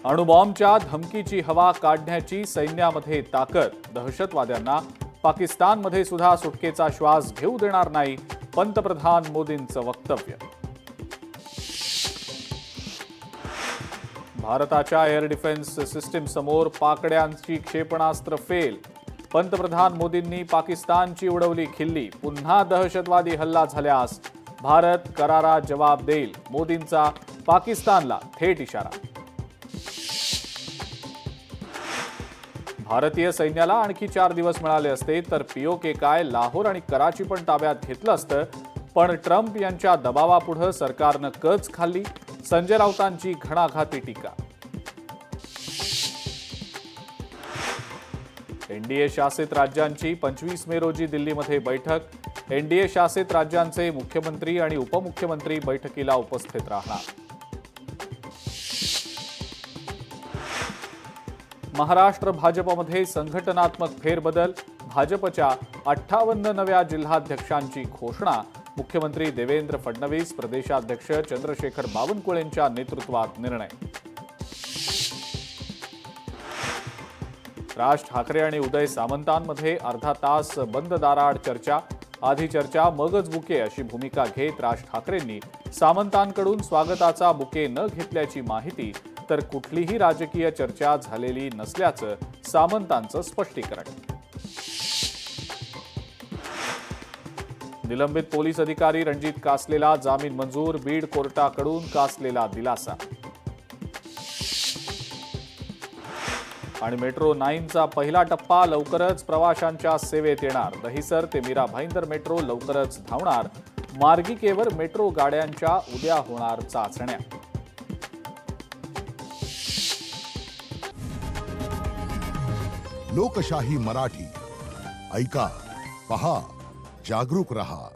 अणुबॉम्बच्या धमकीची हवा काढण्याची सैन्यामध्ये ताकद, दहशतवाद्यांना पाकिस्तानमध्ये सुद्धा सुटकेचा श्वास घेऊ देणार नाही, पंतप्रधान मोदींचं वक्तव्य. भारताच्या एअर डिफेन्स सिस्टीम समोर पाकड्यांची क्षेपणास्त्र फेल, पंतप्रधान मोदींनी पाकिस्तानची उडवली खिल्ली. पुन्हा दहशतवादी हल्ला झाल्यास भारत करारा जवाब देईल, मोदींचा पाकिस्तानला थेट इशारा. भारतीय सैन्याला आणखी 4 दिवस मिळाले असते तर पीओके काय लाहोर आणि कराची पण ताब्यात घेतलं असतं, पण ट्रम्प यांच्या दबावापुढे सरकारनं कच खाल्ली, संजय राऊतांची घणाघाती टीका. एनडीए शासित राज्यांची 25 मे रोजी दिल्लीमध्ये बैठक. एनडीए शासित राज्यांचे मुख्यमंत्री आणि उपमुख्यमंत्री बैठकीला उपस्थित राहणार. महाराष्ट्र भाजपमध्ये संघटनात्मक फेरबदल, भाजपच्या 58 नव्या जिल्हाध्यक्षांची घोषणा. मुख्यमंत्री देवेंद्र फडणवीस, प्रदेशाध्यक्ष चंद्रशेखर बावनकुळेंच्या नेतृत्वात निर्णय. राज ठाकरे आणि उदय सामंतांमध्ये अर्धा तास बंद दाराआड चर्चा. आधी चर्चा मगच बुके अशी भूमिका घेत राज ठाकरेंनी सामंतांकडून स्वागताचा बुके न घेतल्याची माहिती, तर कुठलीही राजकीय चर्चा झालेली नसल्याचं सामंतांचं स्पष्टीकरण. निलंबित पोलीस अधिकारी रणजित कासलेला जामीन मंजूर, बीड कोर्टाकडून कासलेला दिलासा. आणि मेट्रो 9चा पहिला टप्पा लवकरच प्रवाशांच्या सेवेत येणार. दहिसर ते मीरा भाईंदर मेट्रो लवकरच धावणार. मार्गिकेवर मेट्रो गाड्यांच्या उद्या होणार चाचण्या. लोकशाही मराठी ऐका, पहा, जागरूक रहा.